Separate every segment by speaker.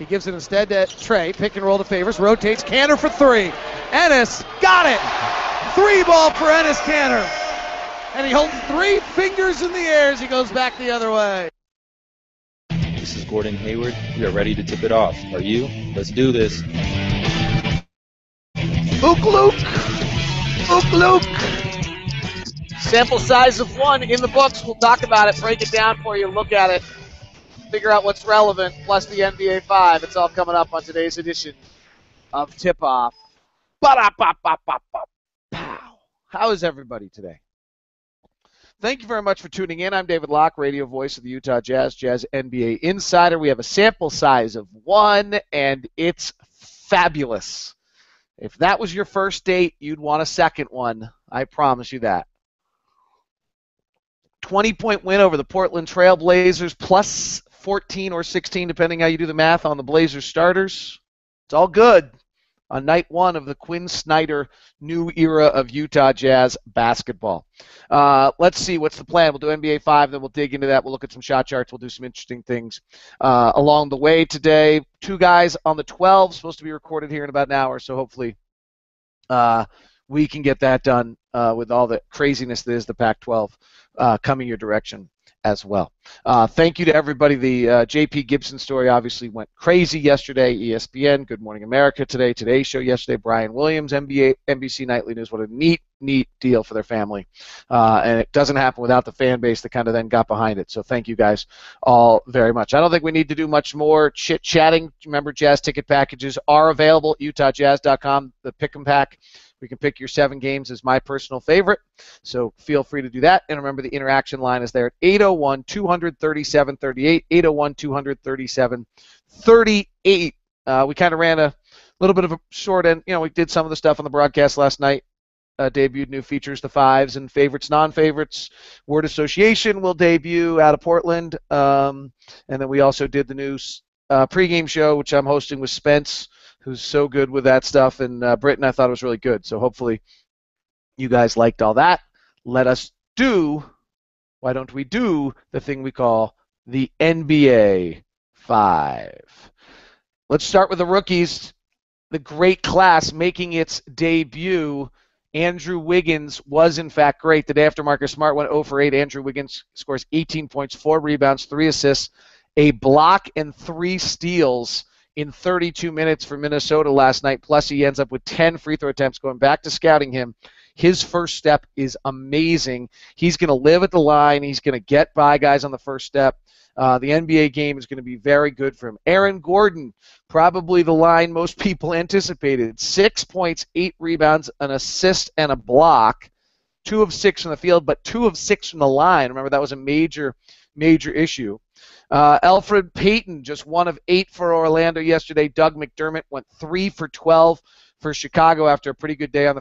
Speaker 1: He gives it instead to Trey. Pick and roll to Favors. Rotates. Kanter for three. Ennis got it. 3-ball for Ennis Kanter. And he holds 3 fingers in the air as he goes back the other way.
Speaker 2: This is Gordon Hayward. We are ready to tip it off. Are you? Let's do this.
Speaker 1: Luke.
Speaker 3: Sample size of 1 in the books. We'll talk about it, break it down for you, look at it, figure out what's relevant, plus the NBA 5. It's all coming up on today's edition of Tip Off. Pow. How is everybody today? Thank you very much for tuning in. I'm David Locke, radio voice of the Utah Jazz, Jazz NBA Insider. We have a sample size of 1, and it's fabulous. If that was your first date, you'd want a second one. I promise you that. 20-point win over the Portland Trail Blazers, plus 14 or 16, depending how you do the math on the Blazers starters. It's all good on night 1 of the Quinn Snyder new era of Utah Jazz basketball. Let's see, what's the plan? We'll do NBA 5, then we'll dig into that. We'll look at some shot charts. We'll do some interesting things along the way today. 2 guys on the 12, supposed to be recorded here in about an hour, so hopefully we can get that done with all the craziness that is the Pac-12 coming your direction as well. Thank you to everybody. The J.P. Gibson story obviously went crazy yesterday. ESPN, Good Morning America today, Today's Show yesterday, Brian Williams, NBC Nightly News. What a neat deal for their family. And it doesn't happen without the fan base that kind of then got behind it. So thank you guys all very much. I don't think we need to do much more chit-chatting. Remember, Jazz ticket packages are available at utahjazz.com, the pick 'em pack. We can pick your 7 games as my personal favorite, so feel free to do that. And remember, the interaction line is there at 801-237-38, 801-237-38. We kind of ran a little bit of a short end. We did some of the stuff on the broadcast last night. Debuted new features, the 5s and favorites, non-favorites. Word association will debut out of Portland. And then we also did the new pregame show, which I'm hosting with Spence, who's so good with that stuff, and Britton, I thought it was really good. So hopefully you guys liked all that. Why don't we do the thing we call the NBA 5. Let's start with the rookies. The great class making its debut. Andrew Wiggins was, in fact, great. The day after Marcus Smart went 0 for 8, Andrew Wiggins scores 18 points, 4 rebounds, 3 assists, a block, and 3 steals in 32 minutes for Minnesota last night, plus he ends up with 10 free throw attempts. Going back to scouting him, his first step is amazing. He's going to live at the line. He's going to get by guys on the first step. The NBA game is going to be very good for him. Aaron Gordon, probably the line most people anticipated. 6 points, 8 rebounds, an assist, and a block. 2 of 6 from the field, but 2 of 6 from the line. Remember, that was a major issue. Elfrid Payton, just 1 of 8 for Orlando yesterday. Doug McDermott went 3 for 12 for Chicago after a pretty good day on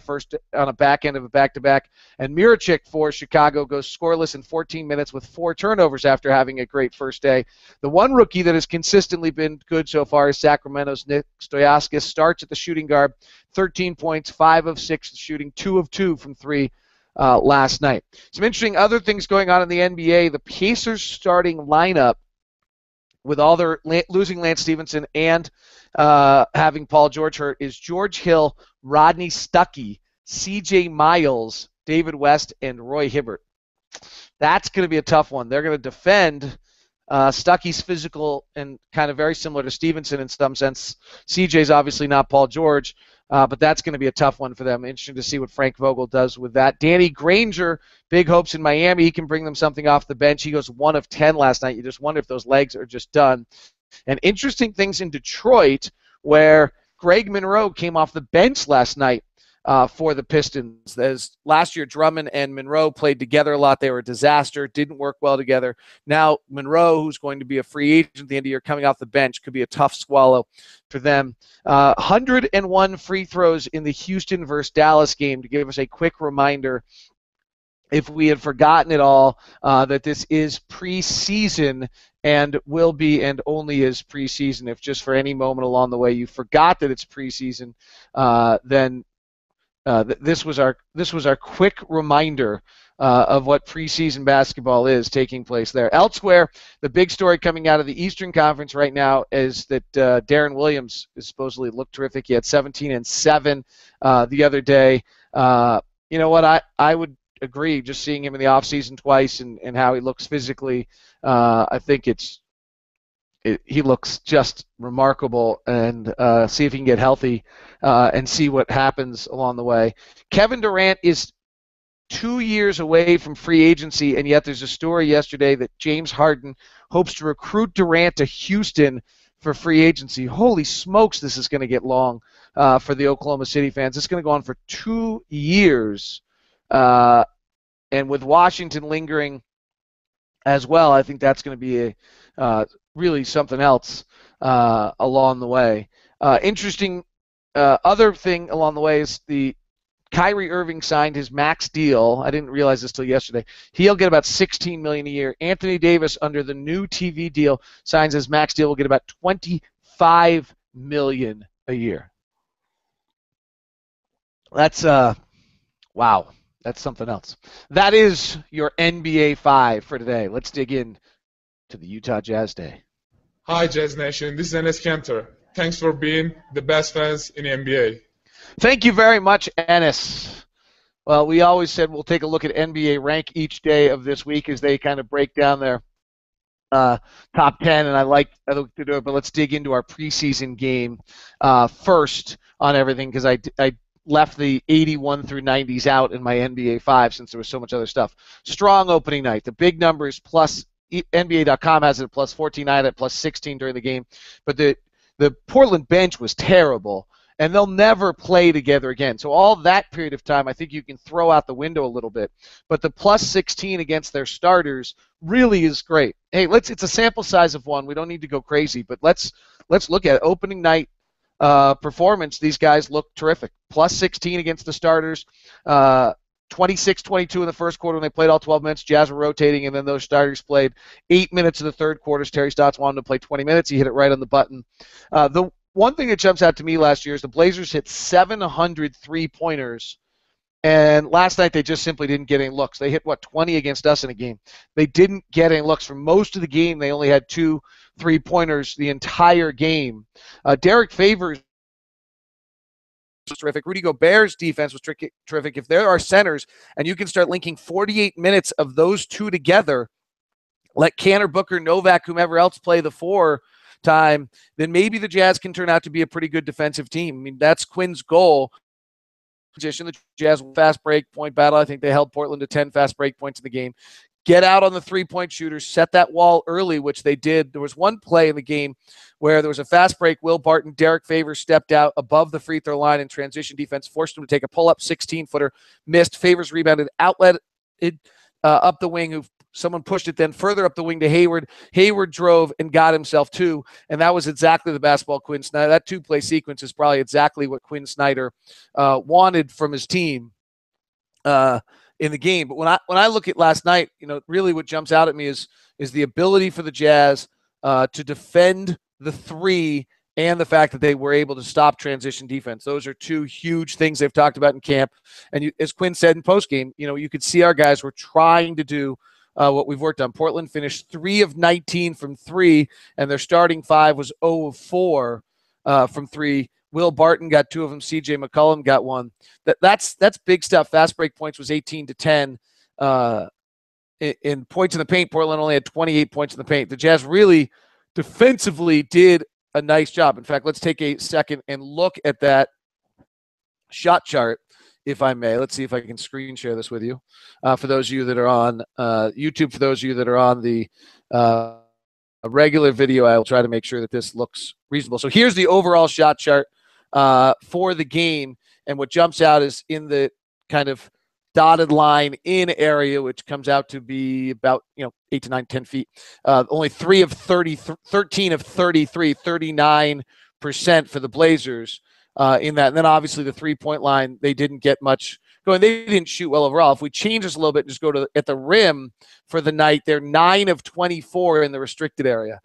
Speaker 3: a back end of a back-to-back. And Miričić for Chicago goes scoreless in 14 minutes with 4 turnovers after having a great first day. The one rookie that has consistently been good so far is Sacramento's Nick Stojaskis. Starts at the shooting guard, 13 points, 5 of 6 shooting, 2 of 2 from 3. Last night. Some interesting other things going on in the NBA. The Pacers starting lineup, with all their losing Lance Stevenson and having Paul George hurt, is George Hill, Rodney Stuckey, C.J. Miles, David West, and Roy Hibbert. That's going to be a tough one. They're going to defend Stuckey's physical and kind of very similar to Stevenson in some sense. C.J.'s obviously not Paul George. But that's going to be a tough one for them. Interesting to see what Frank Vogel does with that. Danny Granger, big hopes in Miami. He can bring them something off the bench. He goes 1 of 10 last night. You just wonder if those legs are just done. And interesting things in Detroit, where Greg Monroe came off the bench last night for the Pistons. As last year, Drummond and Monroe played together a lot. They were a disaster. Didn't work well together. Now, Monroe, who's going to be a free agent at the end of the year, coming off the bench, could be a tough swallow for them. 101 free throws in the Houston versus Dallas game, to give us a quick reminder, if we had forgotten it all, that this is preseason and will be and only is preseason. If just for any moment along the way you forgot that it's preseason, then this was our quick reminder of what preseason basketball is taking place there. Elsewhere, the big story coming out of the Eastern Conference right now is that Darren Williams is supposedly looked terrific. He had 17 and 7 the other day. You know what? I would agree. Just seeing him in the offseason twice and how he looks physically, I think he looks just remarkable. And see if he can get healthy and see what happens along the way. Kevin Durant is 2 years away from free agency, and yet there's a story yesterday that James Harden hopes to recruit Durant to Houston for free agency. Holy smokes, this is going to get long for the Oklahoma City fans. It's going to go on for 2 years. And with Washington lingering as well, I think that's going to be really something else along the way. Interesting other thing along the way is the Kyrie Irving signed his max deal. I didn't realize this till yesterday. He'll get about $16 million a year. Anthony Davis, under the new TV deal, signs his max deal. Will get about $25 million a year. That's wow. That's something else. That is your NBA 5 for today. Let's dig in to the Utah Jazz Day.
Speaker 4: Hi, Jazz Nation. This is Enes Kanter. Thanks for being the best fans in the NBA.
Speaker 3: Thank you very much, Enes. Well, we always said we'll take a look at NBA rank each day of this week as they kind of break down their top 10, and I like to do it, but let's dig into our preseason game first on everything, because I left the 81 through 90s out in my NBA 5 since there was so much other stuff. Strong opening night. The big numbers plus NBA.com has it at plus 14, I had it at plus 16 during the game, but the Portland bench was terrible. And they'll never play together again. So all that period of time, I think you can throw out the window a little bit. But the plus 16 against their starters really is great. Hey, it's a sample size of one. We don't need to go crazy, but let's look at it. Opening night performance. These guys look terrific. Plus 16 against the starters. 26-22 in the first quarter when they played all 12 minutes. Jazz were rotating, and then those starters played 8 minutes in the third quarter. Terry Stotts wanted to play 20 minutes. He hit it right on the button. The one thing that jumps out to me last year is the Blazers hit 700 three-pointers, and last night they just simply didn't get any looks. They hit, 20 against us in a game. They didn't get any looks. For most of the game, they only had 2 3-pointers the entire game. Derek Favors was terrific. Rudy Gobert's defense was terrific. If there are centers and you can start linking 48 minutes of those two together, let Canner, Booker, Novak, whomever else play the 4 time, then maybe the Jazz can turn out to be a pretty good defensive team. I mean, that's Quinn's goal. The Jazz fast break point battle. I think they held Portland to 10 fast break points in the game. Get out on the three-point shooters, set that wall early, which they did. There was one play in the game where there was a fast break. Will Barton, Derek Favors stepped out above the free throw line in transition defense, forced him to take a pull-up 16-footer, missed. Favors rebounded, outlet it up the wing. Someone pushed it then further up the wing to Hayward. Hayward drove and got himself 2, and that was exactly the basketball Quinn Snyder. That 2-play sequence is probably exactly what Quinn Snyder wanted from his team in the game. But when I look at last night, really what jumps out at me is the ability for the Jazz to defend the 3 and the fact that they were able to stop transition defense. Those are 2 huge things they've talked about in camp. And as Quinn said in postgame, you could see our guys were trying to do what we've worked on. Portland finished 3 of 19 from 3, and their starting 5 was 0 of 4 from 3. Will Barton got 2 of them. C.J. McCollum got 1. That's big stuff. Fast break points was 18-10. In points in the paint, Portland only had 28 points in the paint. The Jazz really defensively did a nice job. In fact, let's take a second and look at that shot chart, if I may. Let's see if I can screen share this with you. For those of you that are on YouTube, for those of you that are on the regular video, I will try to make sure that this looks reasonable. So here's the overall shot chart for the game, and what jumps out is in the kind of dotted line in area, which comes out to be about 8 to 9, 10 feet. Only 13 of 33, 39% for the Blazers. In that. And then obviously the 3-point line, they didn't get much going. They didn't shoot well overall. If we change this a little bit and just go to at the rim for the night, they're 9 of 24 in the restricted area,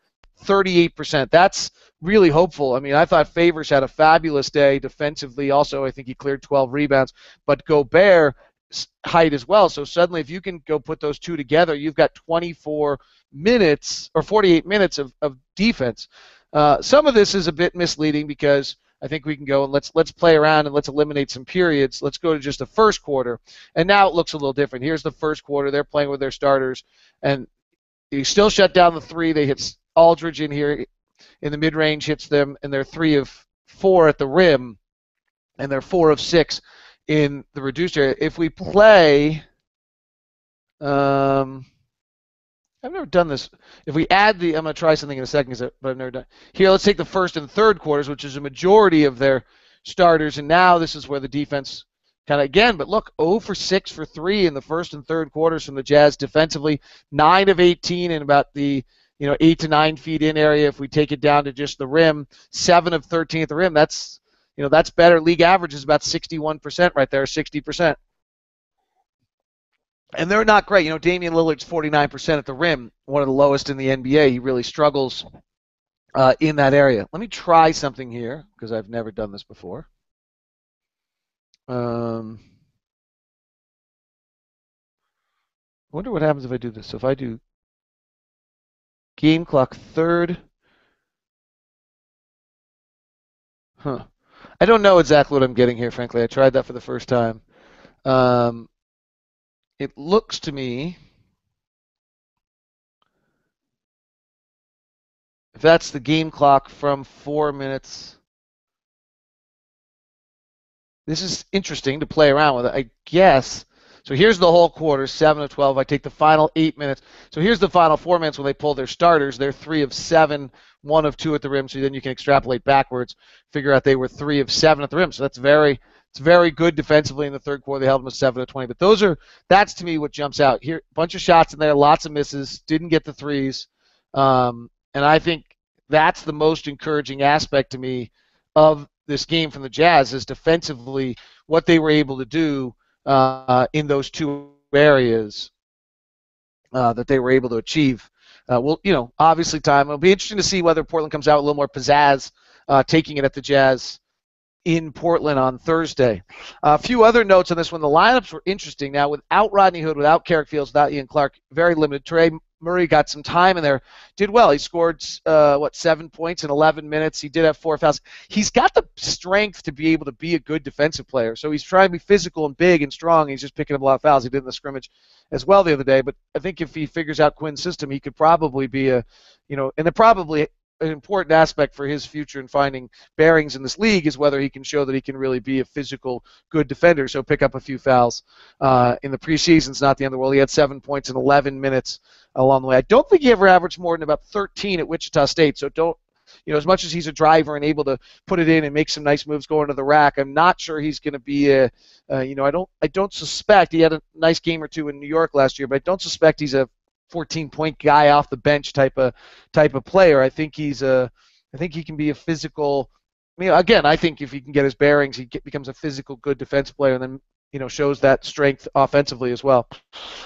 Speaker 3: 38%. That's really hopeful. I mean, I thought Favors had a fabulous day defensively. Also, I think he cleared 12 rebounds. But Gobert, height as well. So suddenly, if you can go put those two together, you've got 24 minutes or 48 minutes of defense. Some of this is a bit misleading because I think we can go and let's play around and let's eliminate some periods. Let's go to just the first quarter, and now it looks a little different. Here's the first quarter. They're playing with their starters, and you still shut down the three. They hit Aldridge in here in the mid-range, hits them, and they're 3 of 4 at the rim, and they're 4 of 6 in the reduced area. If we play, I've never done this. If we add I'm going to try something in a second, but I've never done. Here, let's take the first and third quarters, which is a majority of their starters, and now this is where the defense kind of again. But look, 0 for 6 for 3 in the first and third quarters from the Jazz defensively. 9 of 18 in about the 8 to 9 feet in area. If we take it down to just the rim, 7 of 13 at the rim. That's that's better. League average is about 61% right there, 60%. And they're not great. Damian Lillard's 49% at the rim, one of the lowest in the NBA. He really struggles in that area. Let me try something here because I've never done this before. I wonder what happens if I do this. So if I do game clock third, I don't know exactly what I'm getting here, frankly. I tried that for the first time. It looks to me, if that's the game clock from 4 minutes, this is interesting to play around with, I guess. So here's the whole quarter, 7 of 12. I take the final 8 minutes. So here's the final 4 minutes when they pull their starters. They're 3 of 7, 1 of 2 at the rim. So then you can extrapolate backwards, figure out they were 3 of 7 at the rim. So it's very good defensively in the third quarter. They held them to 7 of 20. But that's to me what jumps out here. A bunch of shots in there, lots of misses. Didn't get the threes, and I think that's the most encouraging aspect to me of this game from the Jazz is defensively what they were able to do in those two areas that they were able to achieve. Obviously time. It'll be interesting to see whether Portland comes out with a little more pizzazz taking it at the Jazz in Portland on Thursday. A few other notes on this one. The lineups were interesting. Now, without Rodney Hood, without Carrick Fields, without Ian Clark, very limited. Trey Murray got some time in there, did well. He scored, 7 points in 11 minutes. He did have 4 fouls. He's got the strength to be able to be a good defensive player. So he's trying to be physical and big and strong. He's just picking up a lot of fouls. He did in the scrimmage as well the other day. But I think if he figures out Quinn's system, he could probably be and it probably an important aspect for his future in finding bearings in this league is whether he can show that he can really be a physical, good defender. So pick up a few fouls in the preseason. It's not the end of the world. He had 7 points in 11 minutes along the way. I don't think he ever averaged more than about 13 at Wichita State. So don't, as much as he's a driver and able to put it in and make some nice moves going to the rack, I'm not sure he's going to be I don't suspect he had a nice game or two in New York last year, but I don't suspect he's a 14-point guy off the bench type of player. I think he can be a physical. Again, I think if he can get his bearings, he becomes a physical, good defense player, and then shows that strength offensively as well.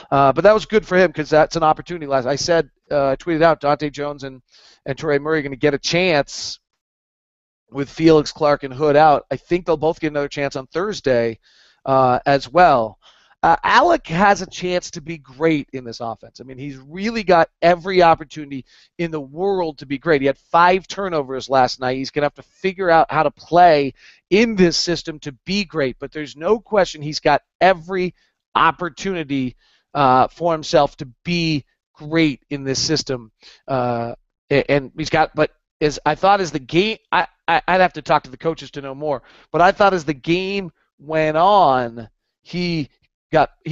Speaker 3: But that was good for him because that's an opportunity. I said, I tweeted out, Dante Jones and Torrey Murray are going to get a chance with Felix, Clark, and Hood out. I think they'll both get another chance on Thursday as well. Alec has a chance to be great in this offense. I mean, he's really got every opportunity in the world to be great. He had 5 turnovers last night. He's going to have to figure out how to play in this system to be great. But there's no question he's got every opportunity for himself to be great in this system. And he's got, but I thought as the game, I'd have to talk to the coaches to know more. But I thought as the game went on, he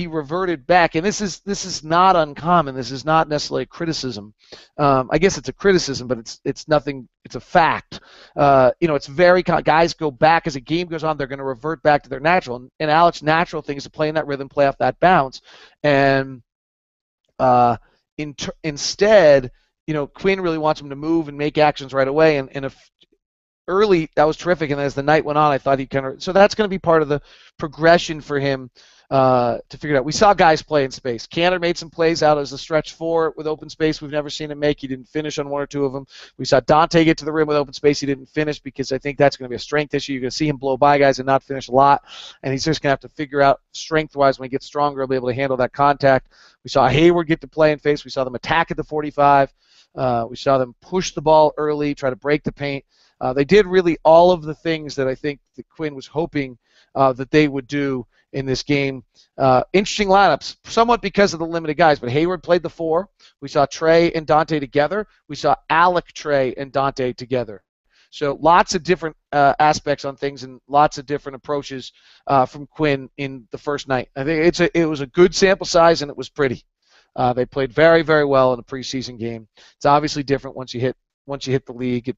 Speaker 3: reverted back, and this is not uncommon. This is not necessarily a criticism. I guess it's a criticism, but it's nothing. It's a fact. It's very guys go back as a game goes on. They're going to revert back to their natural, and Alec's natural thing is to play in that rhythm, play off that bounce, and instead, Quinn really wants him to move and make actions right away, and if early that was terrific, and as the night went on, I thought he so that's going to be part of the progression for him. to figure it out. We saw guys play in space. Canner made some plays out as a stretch four with open space we've never seen him make. He didn't finish on one or two of them. We saw Dante get to the rim with open space. He didn't finish because I think that's going to be a strength issue. You're going to see him blow by guys and not finish a lot, and he's just going to have to figure out strength-wise when he gets stronger, he'll be able to handle that contact. We saw Hayward get to play in face. We saw them attack at the 45. We saw them push the ball early, try to break the paint. They did really all of the things that I think that Quinn was hoping that they would do in this game. Interesting lineups, somewhat because of the limited guys, but Hayward played the 4. We saw Trey and Dante together. We saw Alec, Trey, and Dante together. So lots of different aspects on things and lots of different approaches from Quinn in the first night. I think it was a good sample size and it was pretty. They played very, very well in a preseason game. It's obviously different once you hit the league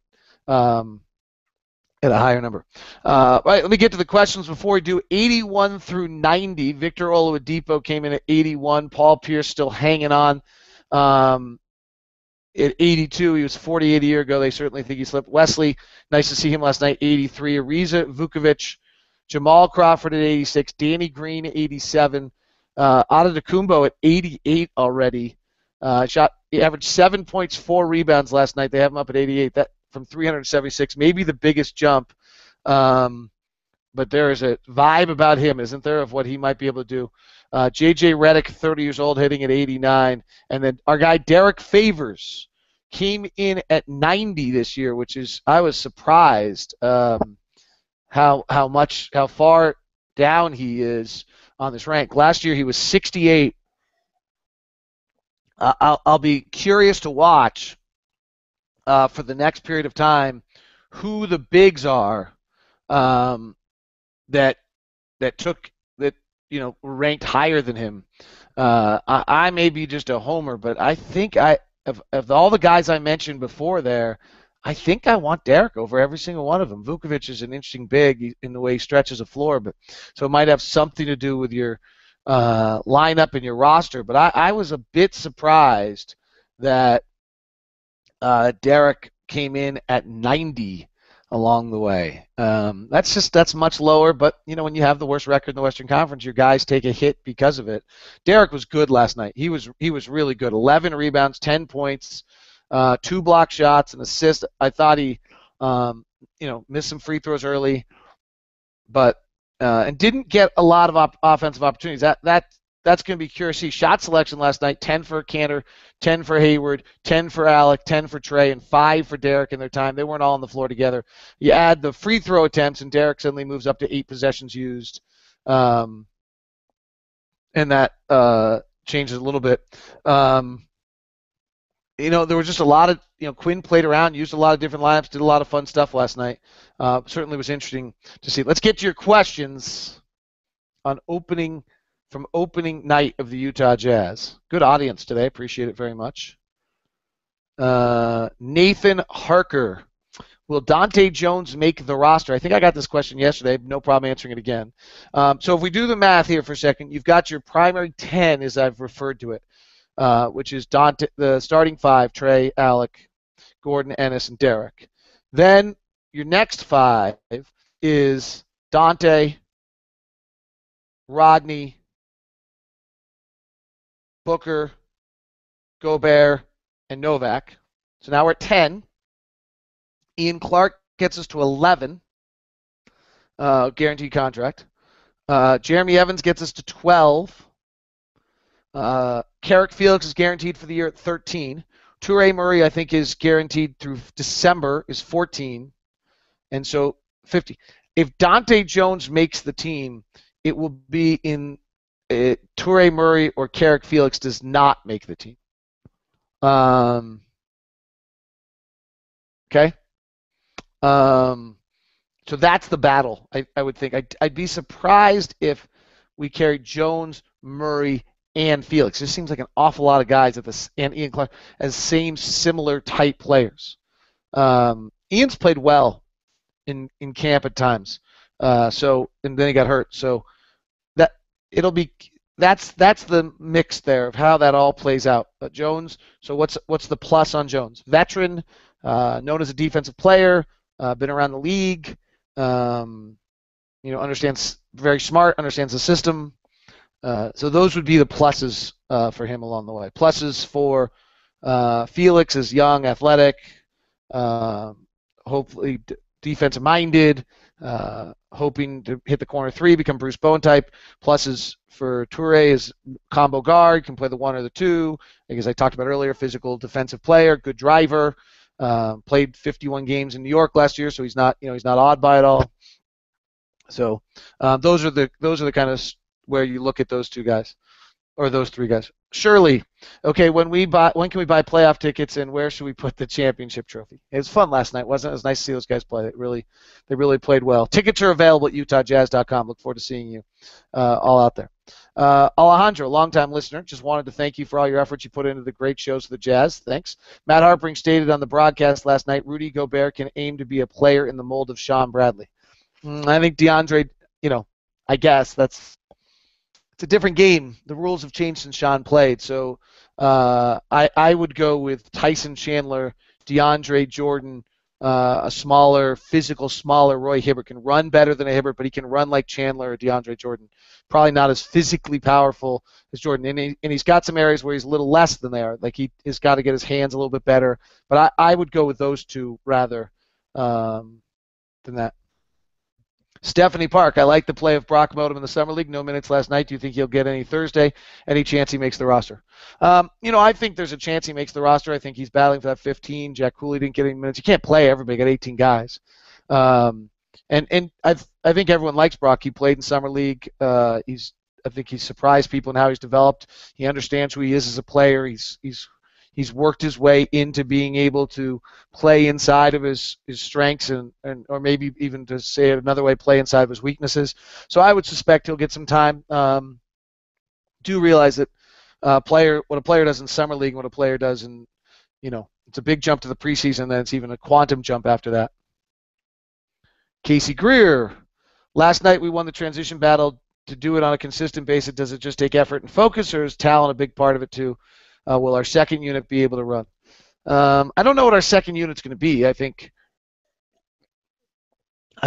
Speaker 3: at a higher number. Right, let me get to the questions before we do. 81 through 90. Victor Oladipo came in at 81. Paul Pierce still hanging on at 82. He was 48 a year ago. They certainly think he slipped. Wesley, nice to see him last night, 83. Ariza Vukovic, Jamal Crawford at 86. Danny Green, 87. Antetokounmpo at 88 already. He averaged 7 points, 4 rebounds last night. They have him up at 88. That from 376, maybe the biggest jump. But there is a vibe about him, isn't there, of what he might be able to do. J.J. Redick, 30 years old, hitting at 89. And then our guy Derek Favors came in at 90 this year, which is, I was surprised how far down he is on this rank. Last year he was 68. I'll be curious to watch for the next period of time who the bigs are that were ranked higher than him. I may be just a homer, but I think of all the guys I mentioned before there, I think I want Derek over every single one of them. Vukovic is an interesting big in the way he stretches a floor, but so it might have something to do with your lineup and your roster. But I was a bit surprised that Derek came in at 90 along the way. That's much lower, but when you have the worst record in the Western Conference, your guys take a hit because of it. Derek was good last night. He was really good. 11 rebounds, 10 points, 2 block shots, an assist. I thought he missed some free throws early, but and didn't get a lot of offensive opportunities. That's going to be curious to see. Shot selection last night, 10 for Cantor, 10 for Hayward, 10 for Alec, 10 for Trey, and 5 for Derek in their time. They weren't all on the floor together. You add the free throw attempts, and Derek suddenly moves up to 8 possessions used. And that changes a little bit. There was just a lot of, Quinn played around, used a lot of different lineups, did a lot of fun stuff last night. Certainly was interesting to see. Let's get to your questions on opening night of the Utah Jazz. Good audience today. Appreciate it very much. Nathan Harker. Will Dante Jones make the roster? I think I got this question yesterday. No problem answering it again. So if we do the math here for a second, you've got your primary 10, as I've referred to it, which is Dante, the starting 5, Trey, Alec, Gordon, Ennis, and Derek. Then your next 5 is Dante, Rodney, Booker, Gobert, and Novak. So now we're at 10. Ian Clark gets us to 11, guaranteed contract. Jeremy Evans gets us to 12. Carrick Felix is guaranteed for the year at 13. Toure Murray, I think, is guaranteed through December, is 14. And so 50. If Dante Jones makes the team, it will be in Toure Murray or Carrick Felix does not make the team. Okay? So that's the battle, I would think. I'd be surprised if we carried Jones, Murray, and Felix. It seems like an awful lot of guys and Ian Clark as similar type players. Ian's played well in camp at times. And then he got hurt. So that's the mix there of how that all plays out. But Jones, so what's the plus on Jones? Veteran, known as a defensive player, been around the league, understands, very smart, understands the system. So those would be the pluses for him along the way. Pluses for Felix is young, athletic, hopefully defensive minded, hoping to hit the corner three, become Bruce Bowen type. Pluses for Toure is combo guard, can play the one or the two. As I talked about earlier, physical defensive player, good driver. Played 51 games in New York last year, so he's not odd by it all. So those are the kind of where you look at those two guys. Or those three guys. Shirley, okay, when can we buy playoff tickets and where should we put the championship trophy? It was fun last night, wasn't it? It was nice to see those guys play. They really played well. Tickets are available at utahjazz.com. Look forward to seeing you all out there. Alejandro, longtime listener, just wanted to thank you for all your efforts you put into the great shows of the Jazz. Thanks. Matt Harpring stated on the broadcast last night, Rudy Gobert can aim to be a player in the mold of Sean Bradley. I think DeAndre, I guess it's a different game. The rules have changed since Sean played. So I would go with Tyson Chandler, DeAndre Jordan, a smaller, Roy Hibbert. Can run better than a Hibbert, but he can run like Chandler or DeAndre Jordan. Probably not as physically powerful as Jordan. And he's got some areas where he's a little less than there. Like he's got to get his hands a little bit better. But I would go with those two rather than that. Stephanie Park, I like the play of Brock Modem in the Summer League. No minutes last night. Do you think he'll get any Thursday? Any chance he makes the roster? I think there's a chance he makes the roster. I think he's battling for that 15. Jack Cooley didn't get any minutes. You can't play everybody. Got 18 guys. And I think everyone likes Brock. He played in Summer League. I think he's surprised people in how he's developed. He understands who he is as a player. He's worked his way into being able to play inside of his strengths and or maybe even, to say it another way, play inside of his weaknesses. So I would suspect he'll get some time. Do realize that what a player does in Summer League and what a player does in, it's a big jump to the preseason, then it's even a quantum jump after that. Casey Greer, last night we won the transition battle. To do it on a consistent basis, does it just take effort and focus, or is talent a big part of it too? Will our second unit be able to run? I don't know what our second unit's going to be. I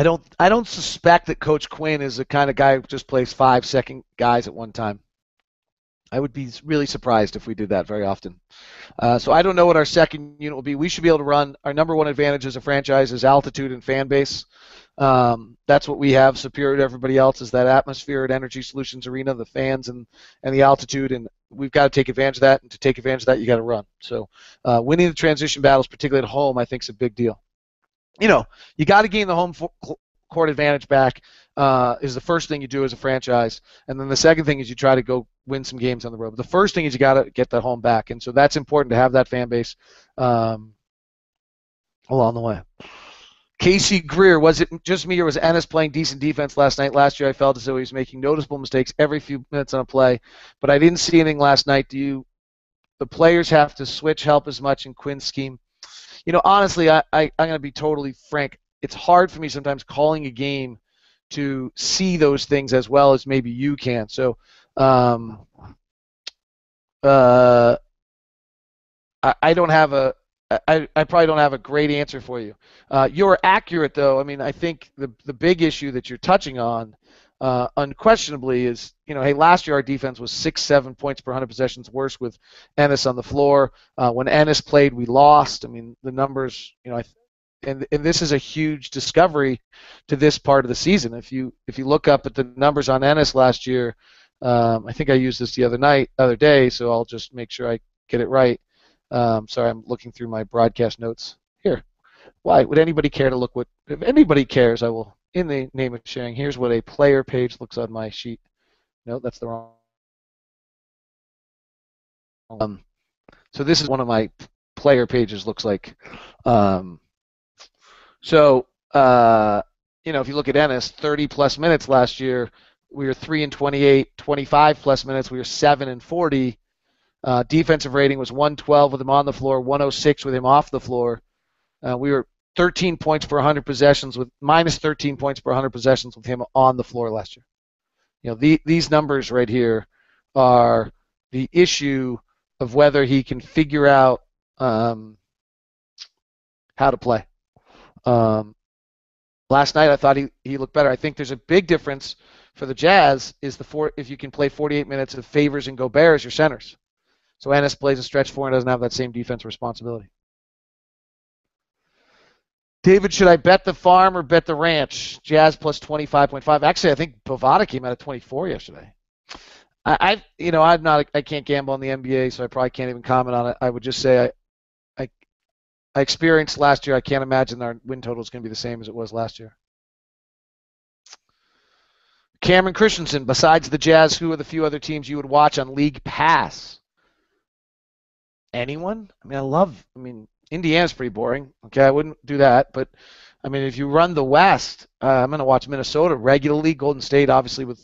Speaker 3: don't suspect that Coach Quinn is the kind of guy who just plays 5 second guys at one time. I would be really surprised if we did that very often. So I don't know what our second unit will be. We should be able to run. Our number one advantage as a franchise is altitude and fan base. That's what we have superior to everybody else, is that atmosphere at Energy Solutions Arena, the fans and the altitude, and we've got to take advantage of that, and to take advantage of that, you got to run. So winning the transition battles, particularly at home, I think is a big deal. You got to gain the home court advantage back is the first thing you do as a franchise, and then the second thing is you try to go win some games on the road. But the first thing is you got to get that home back, and so that's important to have that fan base along the way. Casey Greer, was it just me or was Ennis playing decent defense last night? Last year I felt as though he was making noticeable mistakes every few minutes on a play, but I didn't see anything last night. The players have to switch help as much in Quinn's scheme? Honestly, I'm going to be totally frank. It's hard for me sometimes calling a game to see those things as well as maybe you can. So I don't have I probably don't have a great answer for you. You're accurate, though. I think the big issue that you're touching on, unquestionably, is, hey, last year our defense was 6-7 points per 100 possessions worse with Ennis on the floor. When Ennis played, we lost. The numbers, and this is a huge discovery to this part of the season. If you look up at the numbers on Ennis last year, I think I used this the other day, so I'll just make sure I get it right. Sorry, I'm looking through my broadcast notes here. Why would anybody care to look? If anybody cares, I will, in the name of sharing. Here's what a player page looks on my sheet. No, that's the wrong. So this is one of my player pages looks like. If you look at Ennis, 30 plus minutes last year, we were 3 and 28. 25 plus minutes, we were 7 and 40. Defensive rating was 112 with him on the floor, 106 with him off the floor. We were 13 points per 100 possessions with minus 13 points per 100 possessions with him on the floor last year. These numbers right here are the issue of whether he can figure out how to play. Last night I thought he looked better. I think there's a big difference for the Jazz is if you can play 48 minutes of Favors and Gobert as your centers. So Ennis plays a stretch four and doesn't have that same defensive responsibility. David, should I bet the farm or bet the ranch? Jazz plus 25.5. Actually, I think Bovada came out at 24 yesterday. I can't gamble on the NBA, so I probably can't even comment on it. I would just say I experienced last year. I can't imagine our win total is going to be the same as it was last year. Cameron Christensen, besides the Jazz, who are the few other teams you would watch on League Pass? Anyone? Indiana's pretty boring. Okay, I wouldn't do that. But, if you run the West, I'm going to watch Minnesota regularly. Golden State, obviously, with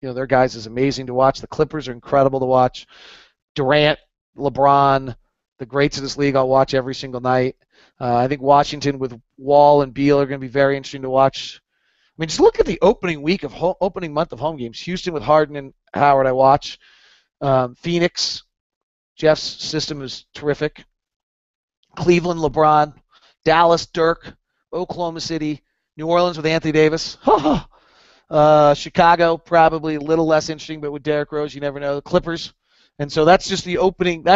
Speaker 3: their guys is amazing to watch. The Clippers are incredible to watch. Durant, LeBron, the greats of this league, I'll watch every single night. I think Washington with Wall and Beal are going to be very interesting to watch. Just look at the opening month of home games. Houston with Harden and Howard, I watch. Phoenix, Jeff's system is terrific. Cleveland, LeBron. Dallas, Dirk. Oklahoma City. New Orleans with Anthony Davis. Chicago, probably a little less interesting, but with Derrick Rose, you never know. The Clippers. And so that's just the opening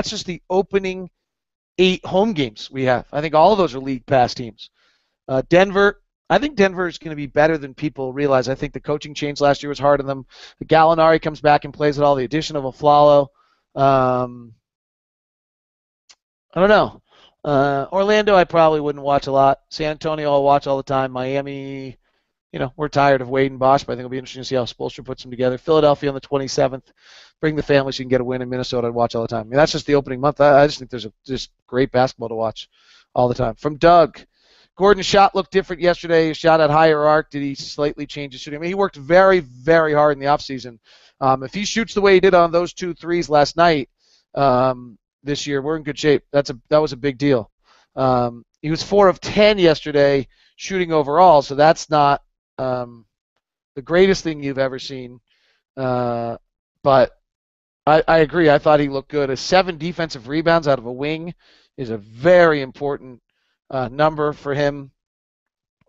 Speaker 3: 8 home games we have. I think all of those are League Pass teams. Denver. I think Denver is going to be better than people realize. I think the coaching change last year was hard on them. The Gallinari comes back and plays it all. The addition of Aflalo. I don't know. Orlando, I probably wouldn't watch a lot. San Antonio, I'll watch all the time. Miami, we're tired of Wade and Bosch, but I think it'll be interesting to see how Spoelstra puts them together. Philadelphia on the 27th. Bring the family so you can get a win in Minnesota and watch all the time. That's just the opening month. I just think there's just great basketball to watch all the time. From Doug. Gordon's shot looked different yesterday. He shot at higher arc. Did he slightly change his shooting? He worked very, very hard in the offseason. If he shoots the way he did on those 2 threes last night this year, we're in good shape. That was a big deal. He was 4 of 10 yesterday shooting overall, so that's not the greatest thing you've ever seen. But I agree. I thought he looked good. 7 defensive rebounds out of a wing is a very important number for him.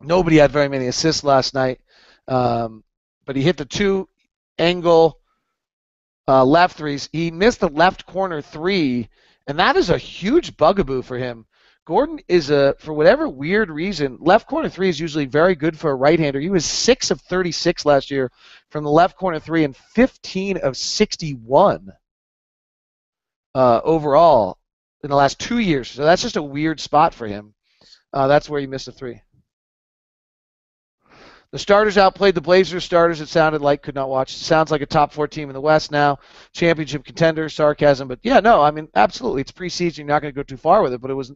Speaker 3: Nobody had very many assists last night, but he hit the 2 angle left threes. He missed the left corner 3, and that is a huge bugaboo for him. Gordon is for whatever weird reason, left corner 3 is usually very good for a right-hander. He was 6 of 36 last year from the left corner 3 and 15 of 61 overall in the last 2 years. So that's just a weird spot for him. That's where he missed a 3. The starters outplayed the Blazers. Starters, it sounded like, could not watch. It sounds like a top 4 team in the West now. Championship contender, sarcasm. But, yeah, no, absolutely. It's preseason. You're not going to go too far with it. But it's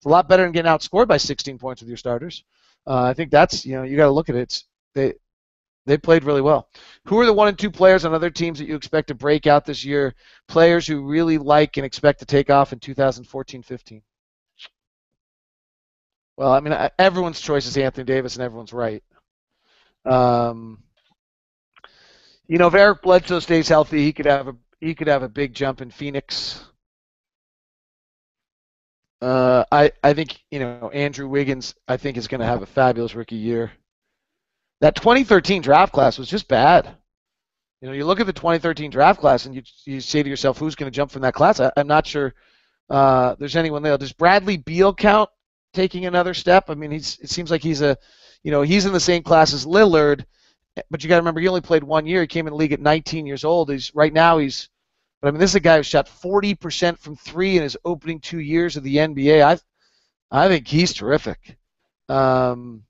Speaker 3: a lot better than getting outscored by 16 points with your starters. I think that's, you got to look at it. They played really well. Who are the 1 and 2 players on other teams that you expect to break out this year? Players who really like and expect to take off in 2014-15? Well, everyone's choice is Anthony Davis, and everyone's right. If Eric Bledsoe stays healthy, he could have a big jump in Phoenix. I think Andrew Wiggins, I think, is going to have a fabulous rookie year. That 2013 draft class was just bad. You look at the 2013 draft class and you say to yourself, who's going to jump from that class? I'm not sure there's anyone there. Does Bradley Beal count taking another step? It seems like he's he's in the same class as Lillard, but you got to remember he only played 1 year. He came in the league at 19 years old. This is a guy who shot 40% from 3 in his opening 2 years of the NBA. I think he's terrific. That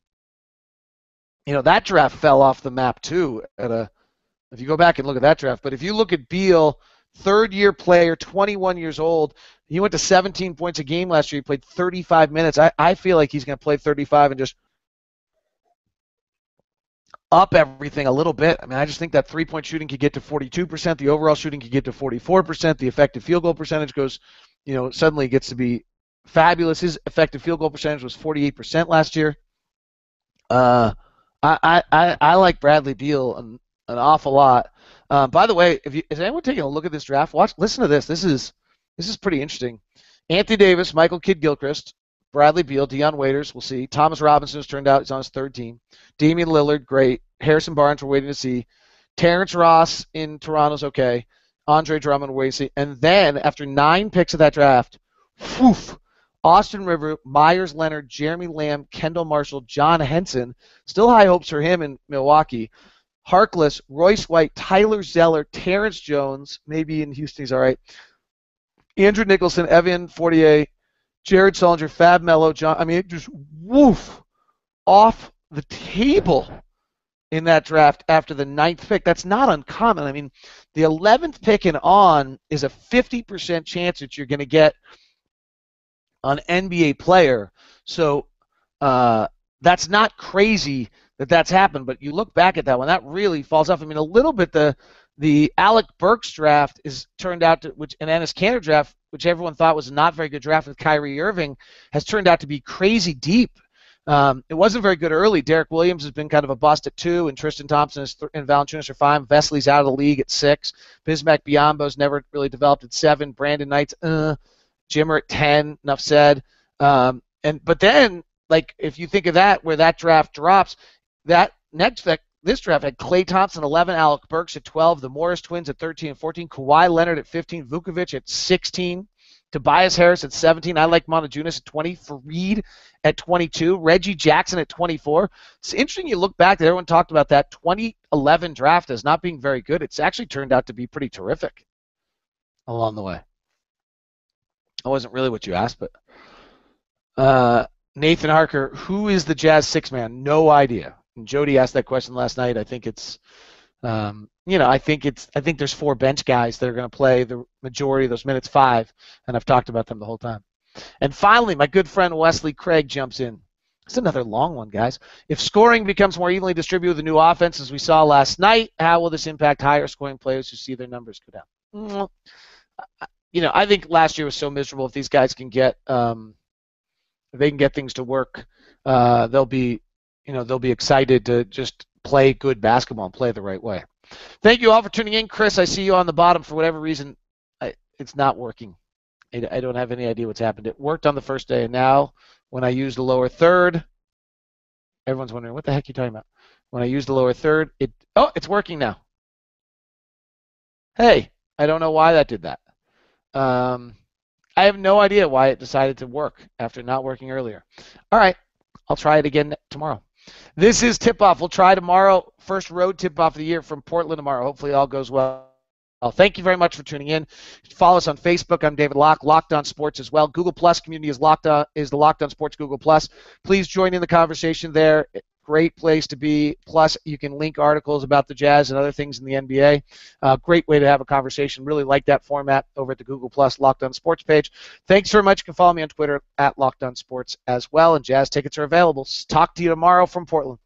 Speaker 3: draft fell off the map too. If you go back and look at that draft, but if you look at Beal, 3rd-year player, 21 years old, he went to 17 points a game last year. He played 35 minutes. I feel like he's going to play 35 and just up everything a little bit. I just think that 3-point shooting could get to 42%. The overall shooting could get to 44%. The effective field goal percentage goes, suddenly gets to be fabulous. His effective field goal percentage was 48% last year. I like Bradley Beal an awful lot. By the way, is anyone taking a look at this draft? Listen to this. This is pretty interesting. Anthony Davis, Michael Kidd-Gilchrist, Bradley Beal, Deion Waiters, we'll see. Thomas Robinson has turned out he's on his 3rd team. Damian Lillard, great. Harrison Barnes, we're waiting to see. Terrence Ross in Toronto's okay. Andre Drummond, Wasey. And then, after 9 picks of that draft, Austin River, Myers Leonard, Jeremy Lamb, Kendall Marshall, John Henson. Still high hopes for him in Milwaukee. Harkless, Royce White, Tyler Zeller, Terrence Jones. Maybe in Houston he's all right. Andrew Nicholson, Evan Fortier, Jared Solinger, Fab Mello, John. I mean, it just off the table in that draft after the 9th pick. That's not uncommon. I mean, the 11th pick and on is a 50% chance that you're going to get an NBA player. So that's not crazy that that's happened, but you look back at that one, that really falls off. I mean, a little bit the Alec Burks draft is turned out to, and Enes Kanter draft, which everyone thought was a not very good draft with Kyrie Irving, has turned out to be crazy deep. It wasn't very good early. Derek Williams has been kind of a bust at 2, and Tristan Thompson and Valanciunas are 5. Vesely's out of the league at 6. Bismack Biyombo's never really developed at 7. Brandon Knight's Jimmer at 10. Enough said. But then, like, if you think of that, where that draft drops, that this draft had Klay Thompson 11, Alec Burks at 12, the Morris twins at 13 and 14, Kawhi Leonard at 15, Vukovic at 16, Tobias Harris at 17. I like Montejunas at 20, Fareed at 22, Reggie Jackson at 24. It's interesting you look back that everyone talked about that 2011 draft as not being very good. It's actually turned out to be pretty terrific along the way. That wasn't really what you asked, but Nathan Harker, who is the Jazz 6-man? No idea. And Jody asked that question last night. I think it's, I think there's 4 bench guys that are going to play the majority of those minutes, 5, and I've talked about them the whole time. And finally, my good friend Wesley Craig jumps in. It's another long one, guys. If scoring becomes more evenly distributed with the new offense, as we saw last night, how will this impact higher scoring players who see their numbers go down? I think last year was so miserable. If these guys can get, if they can get things to work, they'll be excited to just play good basketball and play the right way. Thank you all for tuning in. Chris, I see you on the bottom. For whatever reason, it's not working. I don't have any idea what's happened. It worked on the first day, and now when I use the lower third, everyone's wondering, what the heck are you talking about? When I use the lower third, it's working now. Hey, I don't know why that did that. I have no idea why it decided to work after not working earlier. All right, I'll try it again tomorrow. This is Tip-Off. We'll try tomorrow. First road tip-off of the year from Portland tomorrow. Hopefully all goes well. Thank you very much for tuning in. Follow us on Facebook. I'm David Locke, Locked On Sports as well. Google Plus community is the Locked On Sports Google Plus. Please join in the conversation there. Great place to be. Plus, you can link articles about the Jazz and other things in the NBA. Great way to have a conversation. Really like that format over at the Google Plus Locked On Sports page. Thanks very much. You can follow me on Twitter at Locked On Sports as well. And Jazz tickets are available. Talk to you tomorrow from Portland.